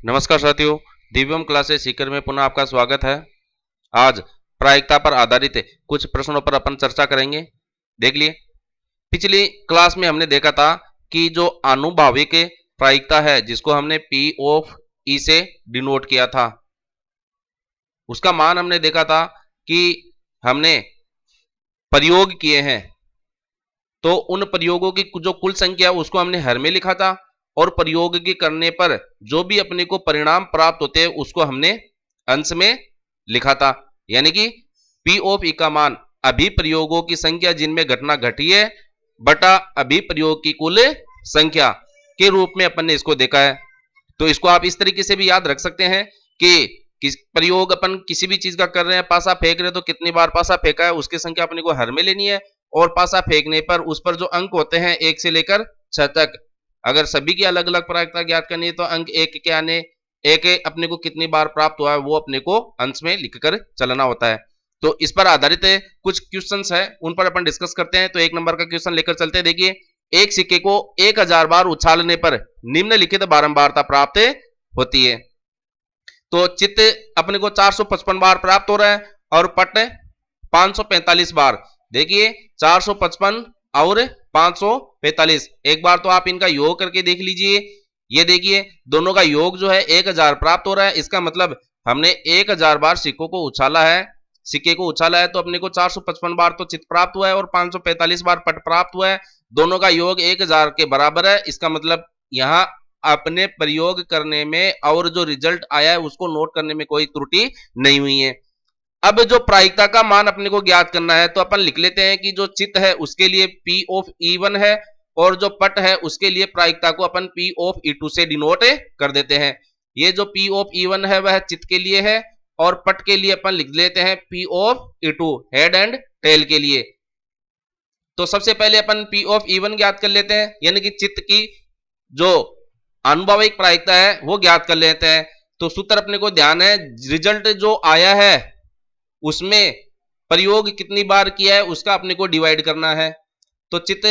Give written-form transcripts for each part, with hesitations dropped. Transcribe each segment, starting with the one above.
नमस्कार साथियों, दिव्यम क्लासेस सीकर में पुनः आपका स्वागत है। आज प्रायिकता पर आधारित कुछ प्रश्नों पर अपन चर्चा करेंगे। देख लिए, पिछली क्लास में हमने देखा था कि जो आनुभाविक प्रायिकता है जिसको हमने P ऑफ E से डिनोट किया था, उसका मान हमने देखा था कि हमने प्रयोग किए हैं तो उन प्रयोगों की जो कुल संख्या है उसको हमने हर में लिखा था और प्रयोग के करने पर जो भी अपने को परिणाम प्राप्त होते हैं उसको हमने अंश में लिखा था। यानी कि P ऑफ E का मान अभिप्रयोगों की संख्या जिनमें घटना घटी है बटा अभिप्रयोग की कुल संख्या के रूप में अपन ने इसको देखा है। तो इसको आप इस तरीके से भी याद रख सकते हैं कि किस प्रयोग अपन किसी भी चीज का कर रहे हैं, पासा फेंक रहे हैं तो कितनी बार पासा फेंका है उसकी संख्या अपने को हर में लेनी है और पासा फेंकने पर उस पर जो अंक होते हैं 1 से लेकर 6 तक, अगर सभी की अलग अलग प्रायिकता ज्ञात करनी है तो अंक 1 के आने एक अपने को कितनी बार प्राप्त हुआ है वो अपने को अंश में लिखकर चलना होता है। तो इस पर आधारित कुछ क्वेश्चंस है, उन पर अपन डिस्कस करते हैं। तो 1 नंबर का क्वेश्चन लेकर चलते हैं। देखिए, एक सिक्के को 1000 बार उछालने पर निम्नलिखित बारंबारता प्राप्त होती है। तो चित्त अपने को 455 बार प्राप्त हो रहा है और पट 545 बार। देखिए 455 और 545, एक बार तो आप इनका योग करके देख लीजिए। ये देखिए दोनों का योग जो है 1000 प्राप्त हो रहा है। इसका मतलब हमने 1000 बार सिक्कों को उछाला है, सिक्के को उछाला है तो अपने को 455 बार तो चित्त प्राप्त हुआ है और 545 बार पट प्राप्त हुआ है। दोनों का योग 1000 के बराबर है। इसका मतलब यहां अपने प्रयोग करने में और जो रिजल्ट आया है उसको नोट करने में कोई त्रुटि नहीं हुई है। अब जो प्रायिकता का मान अपने को ज्ञात करना है तो अपन लिख लेते हैं कि जो चित्त है उसके लिए P ऑफ E1 है और जो पट है उसके लिए प्रायिकता को अपन P ऑफ E2 से डिनोट कर देते हैं। ये जो P ऑफ E1 है वह चित्त के लिए है और पट के लिए अपन लिख लेते हैं P of E2 head and tail के लिए। तो सबसे पहले अपन P ऑफ E1 ज्ञात कर लेते हैं, यानी कि चित्त की जो आनुभाविक प्रायिकता है वो ज्ञात कर लेते हैं। तो सूत्र अपने को ध्यान है, रिजल्ट जो आया है उसमें प्रयोग कितनी बार किया है उसका अपने को डिवाइड करना है। तो चित्त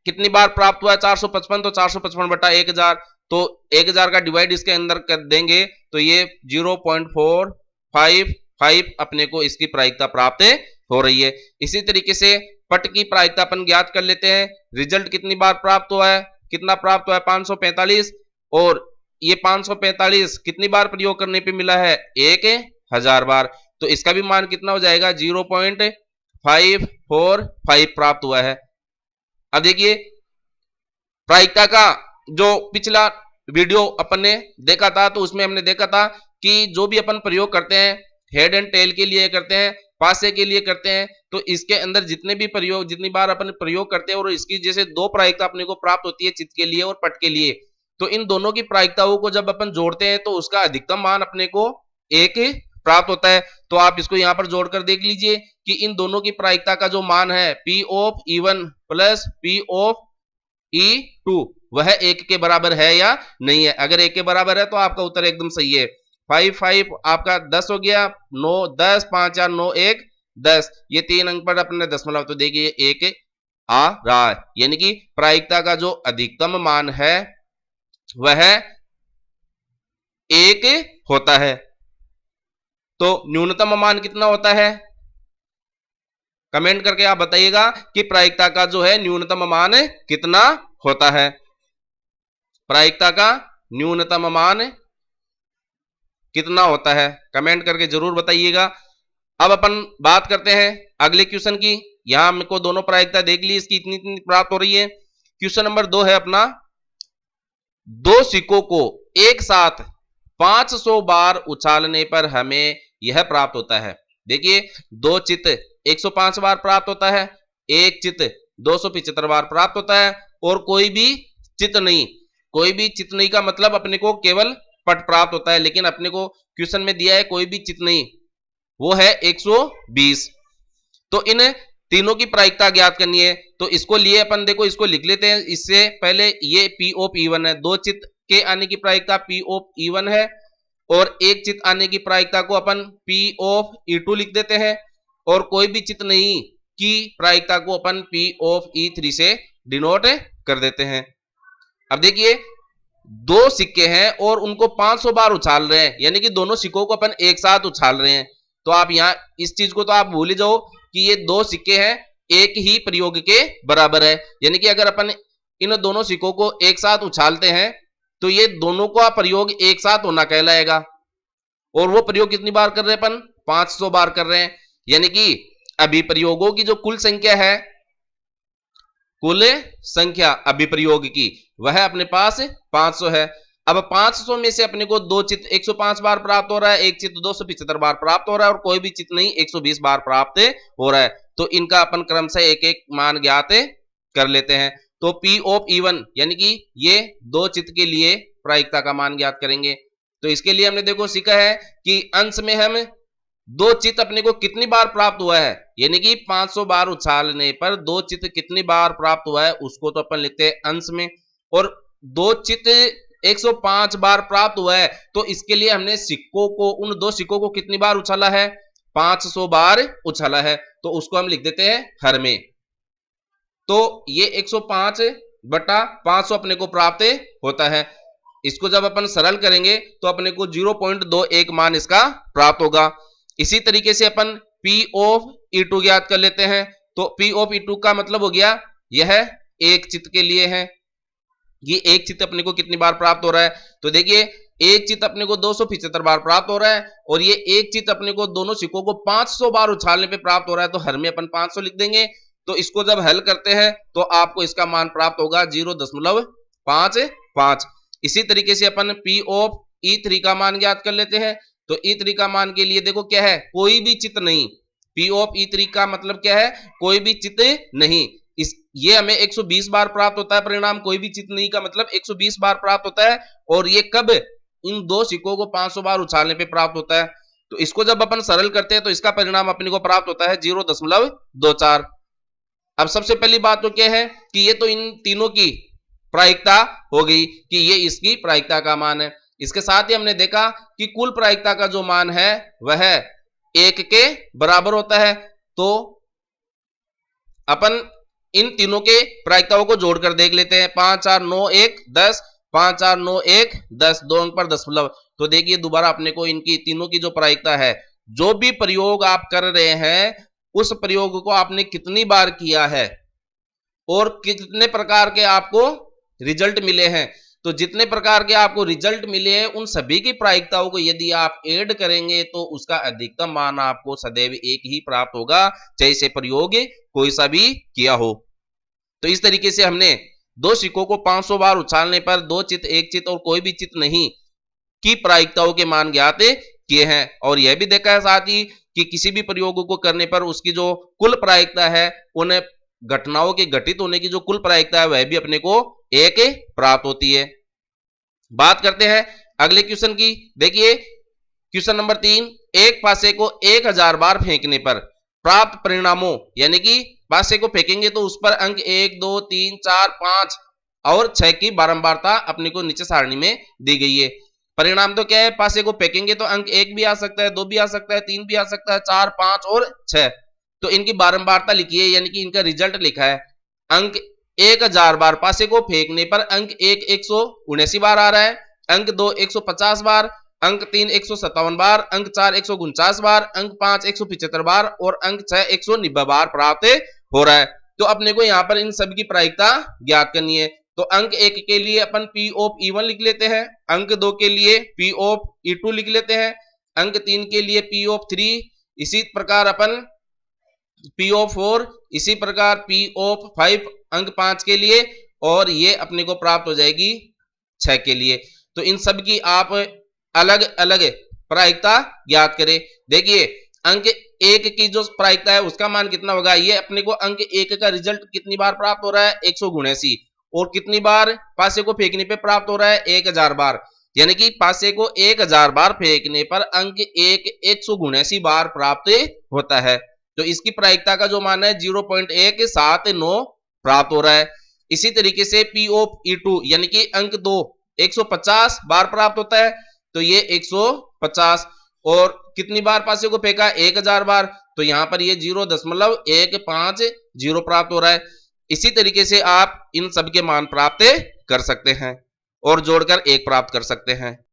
कितनी बार प्राप्त हुआ है 455, तो 455 बटा 1000, तो 1000 का डिवाइड इसके अंदर कर देंगे तो ये 0.455 अपने को इसकी प्रायिकता प्राप्त हो रही है। इसी तरीके से पट की प्रायिकता अपन ज्ञात कर लेते हैं। रिजल्ट कितनी बार प्राप्त हुआ है, कितना प्राप्त हुआ है 545, और ये 545 कितनी बार प्रयोग करने पे मिला है 1000 बार, तो इसका भी मान कितना हो जाएगा 0.545 प्राप्त हुआ है। अब देखिए प्रायिकता का जो पिछला वीडियो अपन ने देखा था तो उसमें हमने देखा था कि जो भी अपन प्रयोग करते हैं हेड एंड टेल के लिए करते हैं, पासे के लिए करते हैं, तो इसके अंदर जितने भी प्रयोग जितनी बार अपन प्रयोग करते हैं और इसकी जैसे दो प्रायिकता अपने को प्राप्त होती है चित्त के लिए और पट के लिए, तो इन दोनों की प्रायिकताओं को जब अपन जोड़ते हैं तो उसका अधिकतम मान अपने को 1 प्राप्त होता है। तो आप इसको यहां पर जोड़कर देख लीजिए कि इन दोनों की प्रायिकता का जो मान है P of E1 plus P of E2 वह 1 के बराबर है या नहीं है। अगर 1 के बराबर है तो आपका उत्तर एकदम सही है। 5 आपका 10 हो गया, 9 10, 5 4 9 1 10, ये 3 अंक पर अपने दशमलव, तो देखिए 1 आ रहा है। यानी कि प्रायिकता का जो अधिकतम मान है वह 1 होता है। तो न्यूनतम मान कितना होता है, कमेंट करके आप बताइएगा कि प्रायिकता का जो है न्यूनतम मान कितना होता है। प्रायिकता का न्यूनतम मान कितना होता है, कमेंट करके जरूर बताइएगा। अब अपन बात करते हैं अगले क्वेश्चन की। यहां हमको दोनों प्रायिकता देख ली, इसकी इतनी इतनी प्राप्त हो रही है। क्वेश्चन नंबर 2 है अपना, दो सिक्कों को एक साथ 500 बार उछालने पर हमें यह प्राप्त होता है। देखिए दो चित्त 105 बार प्राप्त होता है, एक चित्त 275 बार प्राप्त होता है और कोई भी चित्त नहीं, कोई भी चित्त नहीं का मतलब अपने को केवल पट प्राप्त होता है, लेकिन अपने को क्वेश्चन में दिया है कोई भी चित्त नहीं, वो है 120। तो इन तीनों की प्रायिकता ज्ञात करनी है। तो इसको लिए अपन देखो इसको लिख लेते हैं। इससे पहले ये P ऑफ E1 है, दो चित्त के आने की प्रायिकता P ऑफ E1 है और एक चित्त आने की प्रायिकता को अपन P ऑफ E2 लिख देते हैं और कोई भी चित्त नहीं की प्रायिकता को अपन P ऑफ E3 से डिनोट कर देते हैं। अब देखिए दो सिक्के हैं और उनको 500 बार उछाल रहे हैं, यानी कि दोनों सिक्कों को अपन एक साथ उछाल रहे हैं, तो आप यहां इस चीज को तो आप भूल ही जाओ कि ये दो सिक्के हैं एक ही प्रयोग के बराबर है। यानी कि अगर अपन इन दोनों सिक्कों को एक साथ उछालते हैं तो ये दोनों का प्रयोग एक साथ होना कहलाएगा। और वो प्रयोग कितनी बार कर रहे हैं अपन? 500 बार कर रहे हैं। यानी कि अभिप्रयोगों की जो कुल संख्या है, कुल संख्या अभिप्रयोग की, वह अपने पास 500 है। अब 500 में से अपने को दो चित्त 105 बार प्राप्त हो रहा है, एक चित्त 275 बार प्राप्त हो रहा है और कोई भी चित्त नहीं 120 बार प्राप्त हो रहा है। तो इनका अपन क्रमशः एक एक मान ज्ञात कर लेते हैं। तो P ऑफ E1 यानी कि ये दो चित्त के लिए प्रायिकता का मान ज्ञात करेंगे। तो इसके लिए हमने देखो सीखा है कि अंश में हम दो चित्त अपने को कितनी बार प्राप्त हुआ है, यानी कि 500 बार उछालने पर दो चित्त कितनी बार प्राप्त हुआ है उसको तो अपन लिखते हैं अंश में। और दो चित्त 105 बार प्राप्त हुआ है तो इसके लिए हमने सिक्कों को, उन दो सिक्कों को कितनी बार उछाला है? 500 बार उछाला है, तो उसको हम लिख देते हैं हर में। तो ये 105 बटा 500 अपने को प्राप्त होता है। इसको जब अपन सरल करेंगे तो अपने को 0.21 मान इसका प्राप्त होगा। इसी तरीके से अपन P ऑफ E2 ज्ञात कर लेते हैं। तो P ऑफ E2 का मतलब हो गया यह एक चित्त के लिए है। ये एक चित्त अपने को कितनी बार प्राप्त हो रहा है? तो देखिए एक चित्त अपने को 275 बार प्राप्त हो रहा है और ये एक चित्त अपने को दोनों सिक्कों को 500 बार उछालने पे प्राप्त हो रहा है, तो हर में अपन 500 लिख देंगे। तो इसको जब हल करते हैं तो आपको इसका मान प्राप्त होगा 0.55। इसी तरीके से अपन P ऑफ E3 का मान ज्ञात कर लेते हैं। तो E3 का मान के लिए देखो क्या है? कोई भी चित्त नहीं। P ऑफ E3 का मतलब क्या है? कोई भी चित्त नहीं। ये हमें 120 बार प्राप्त होता है परिणाम, कोई भी चित्त नहीं का मतलब 120 बार प्राप्त होता है। और ये कब? इन दो सिक्कों को 500 बार उछालने पे प्राप्त होता है। तो इसको जब अपन सरल करते हैं तो इसका परिणाम अपने को प्राप्त होता है 0.24। अब सबसे पहली बात तो क्या है कि ये तो इन तीनों की प्रायिकता हो गई कि ये इसकी प्रायिकता का मान है। इसके साथ ही हमने देखा कि कुल प्रायिकता का जो मान है वह 1 के बराबर होता है। तो अपन इन तीनों के प्रायिकताओं को जोड़कर देख लेते हैं। 5 4 9 1 10, 5 4 9 1 10, 2 अंक पर दशमलव। तो देखिए दोबारा अपने को इनकी तीनों की जो प्रायिकता है, जो भी प्रयोग आप कर रहे हैं उस प्रयोग को आपने कितनी बार किया है और कितने प्रकार के आपको रिजल्ट मिले हैं। तो जितने प्रकार के आपको रिजल्ट मिले हैं उन सभी की प्रायिकताओं को यदि आप ऐड करेंगे तो उसका अधिकतम मान आपको सदैव एक ही प्राप्त होगा, चाहे से प्रयोग कोई सा भी किया हो। तो इस तरीके से हमने दो सिक्कों को 500 बार उछालने पर दो चित्त, एक चित्त और कोई भी चित्त नहीं की प्रायिकताओं के मान ज्ञात किए हैं। और यह भी देखा है साथ ही कि किसी भी प्रयोग को करने पर उसकी जो कुल प्रायिकता है, उन घटनाओं के घटित होने की जो कुल प्रायिकता है वह भी अपने को एक प्राप्त होती है। बात करते हैं अगले क्वेश्चन की। देखिए क्वेश्चन नंबर 3, एक पासे को 1000 बार फेंकने पर प्राप्त परिणामों, यानी कि पासे को फेंकेंगे तो उस पर अंक 1 2 3 4 5 और 6 की बारंबारता अपने को नीचे सारणी में दी गई है। परिणाम तो क्या है? पासे को फेंकेंगे तो अंक 1 भी आ सकता है, 2 भी आ सकता है, 3 भी आ सकता है, 4 5 और 6। तो इनकी बारंबारता लिखी है, यानी कि इनका रिजल्ट लिखा है। अंक 1000 बार पासे को फेंकने पर अंक 1 179 बार आ रहा है, अंक 2 150 बार, अंक 3 157 बार, अंक 4 149 बार, अंक 5 175 बार और अंक 6 190 बार प्राप्त हो रहा है। तो अपने को यहाँ पर इन सभी की प्रायिकता ज्ञात करनी है। तो अंक 1 के लिए अपन P ऑफ E1 लिख लेते हैं, अंक 2 के लिए P ऑफ E2 लिख लेते हैं, अंक 3 के लिए P ऑफ 3, इसी प्रकार अपन P ऑफ 4, इसी प्रकार P ऑफ 5 अंक 5 के लिए, और ये अपने को प्राप्त हो जाएगी 6 के लिए। तो इन सब की आप अलग अलग प्रायिकता ज्ञात करें। देखिए अंक 1 की जो प्रायिकता है उसका मान कितना होगा? ये अपने को अंक 1 का रिजल्ट कितनी बार प्राप्त हो रहा है? 179। और कितनी बार पासे को फेंकने पे प्राप्त हो रहा है? 1000 बार। यानी कि पासे को 1000 बार फेंकने पर अंक 1 179 बार प्राप्त होता है। तो इसकी प्रायिकता का जो मान है 0.179 प्राप्त हो रहा है। इसी तरीके से P ऑफ E2 यानी कि अंक 2 150 बार प्राप्त होता है, तो ये 150। और कितनी बार पासे को फेंका? 1000 बार, तो यहां पर ये 0.150 प्राप्त हो रहा है। इसी तरीके से आप इन सब के मान प्राप्त कर सकते हैं। और जोड़कर 1 प्राप्त कर सकते हैं।